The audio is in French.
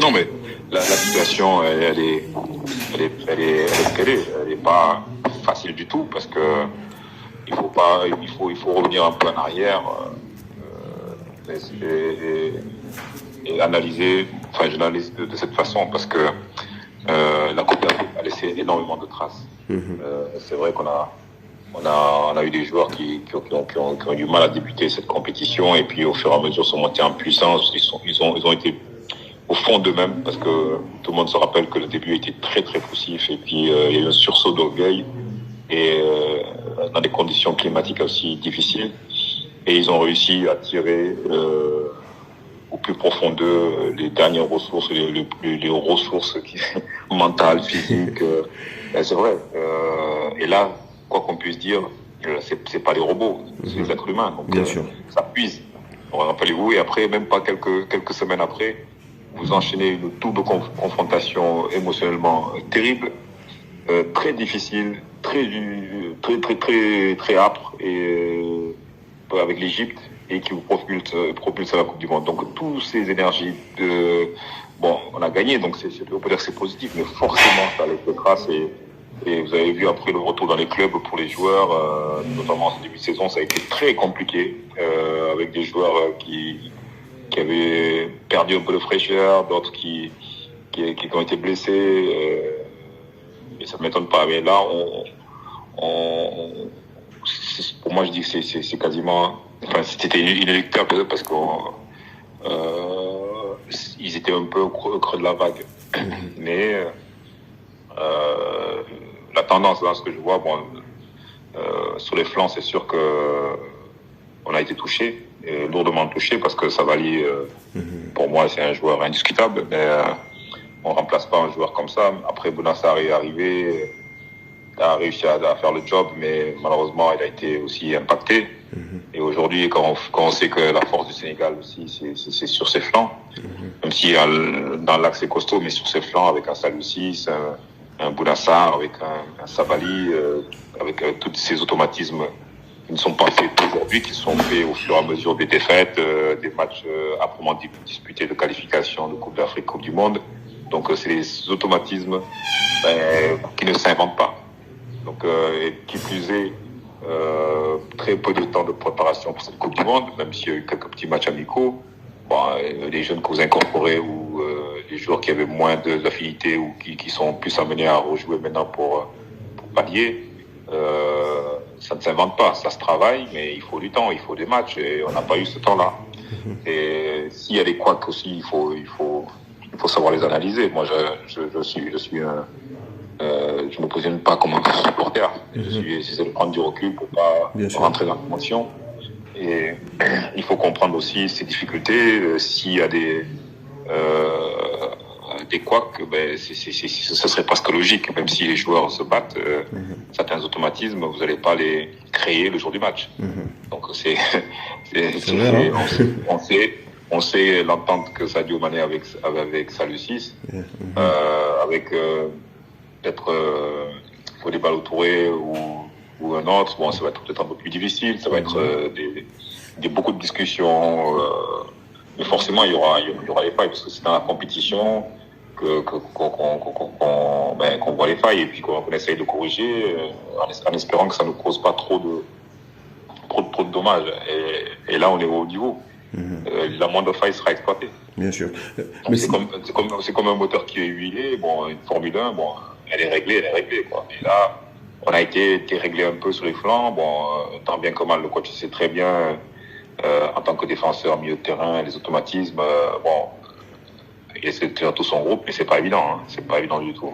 Non, mais la situation, elle est pas facile du tout parce que il faut revenir un peu en arrière et analyser. Enfin, j'analyse de cette façon parce que la Coupe d'Afrique a laissé énormément de traces. C'est vrai on a eu des joueurs qui ont eu du mal à débuter cette compétition et puis au fur et à mesure sont montés en puissance. Ils ont été au fond d'eux-mêmes parce que tout le monde se rappelle que le début était très très poussif et puis il y a eu un sursaut d'orgueil et dans des conditions climatiques aussi difficiles et ils ont réussi à tirer au plus profond d'eux les dernières ressources, les ressources mentales, physiques. C'est vrai. Et là, quoi qu'on puisse dire, c'est pas les robots, c'est les êtres humains. Donc, Bien sûr. ça puise. Rappelez-vous, et après, même pas quelques semaines après, vous enchaînez une double confrontation émotionnellement terrible, très difficile, très âpre et avec l'Égypte et qui vous propulse à la Coupe du Monde. Donc, toutes ces énergies bon, on a gagné, donc on peut dire que c'est positif, mais forcément, ça laisse des traces et vous avez vu après le retour dans les clubs pour les joueurs, notamment en ce début de saison, ça a été très compliqué, avec des joueurs qui avaient perdu un peu de fraîcheur, d'autres qui ont été blessés, et ça ne m'étonne pas. Mais là, pour moi, je dis que c'est quasiment, enfin, c'était inéluctable parce qu'ils étaient un peu au creux de la vague. Mais la tendance, là, ce que je vois, bon, sur les flancs, c'est sûr que on a été touché, lourdement touché, parce que Savali, pour moi, c'est un joueur indiscutable, mais on remplace pas un joueur comme ça. Après, Bounassar est arrivé, a réussi à faire le job, mais malheureusement, il a été aussi impacté. Et aujourd'hui, quand on sait que la force du Sénégal aussi, c'est sur ses flancs, même si dans l'axe c'est costaud, mais sur ses flancs, avec un Saloussi, un Bounassar, avec un Savali, avec tous ces automatismes qui ne sont pas faits aujourd'hui, qui sont faits au fur et à mesure des défaites, des matchs âprement disputés de qualification de Coupe d'Afrique, Coupe du Monde. Donc c'est des automatismes qui ne s'inventent pas. Donc, et qui plus est, très peu de temps de préparation pour cette Coupe du Monde, même s'il y a eu quelques petits matchs amicaux. Bon, les jeunes que vous incorporez ou les joueurs qui avaient moins d'affinité ou qui sont plus amenés à rejouer maintenant pour pallier, ça ne s'invente pas, ça se travaille, mais il faut du temps, il faut des matchs, et on n'a pas eu ce temps-là. Et s'il y a des couacs aussi, il faut savoir les analyser. Moi, je suis je me positionne pas comme un supporter. J'essaie de prendre du recul pour pas rentrer dans l'émotion. Et il faut comprendre aussi ces difficultés. S'il y a des couacs, ce serait presque logique. Même si les joueurs se battent, certains automatismes, vous n'allez pas les créer le jour du match. Donc on sait l'entente que Sadio Mané avec Saloussi, avec peut-être Fodé Ballo-Touré ou un autre. Bon, ça va être peut-être un peu plus difficile. Ça va être beaucoup de discussions. Mais forcément, il y aura les failles parce que c'est dans la compétition qu'on voit les failles et puis qu'on essaye de corriger en espérant que ça ne cause pas trop de dommages. Et là, on est au haut niveau. La moindre faille sera exploitée. Bien sûr. Mais c'est comme un moteur qui est huilé. Bon, une Formule 1, bon, elle est réglée, quoi. Et là, on a été réglé un peu sur les flancs. Bon, tant bien que mal, le coach sait très bien, en tant que défenseur, milieu de terrain, les automatismes, bon, il essaie de tenir tout son groupe, mais c'est pas évident, hein. C'est pas évident du tout.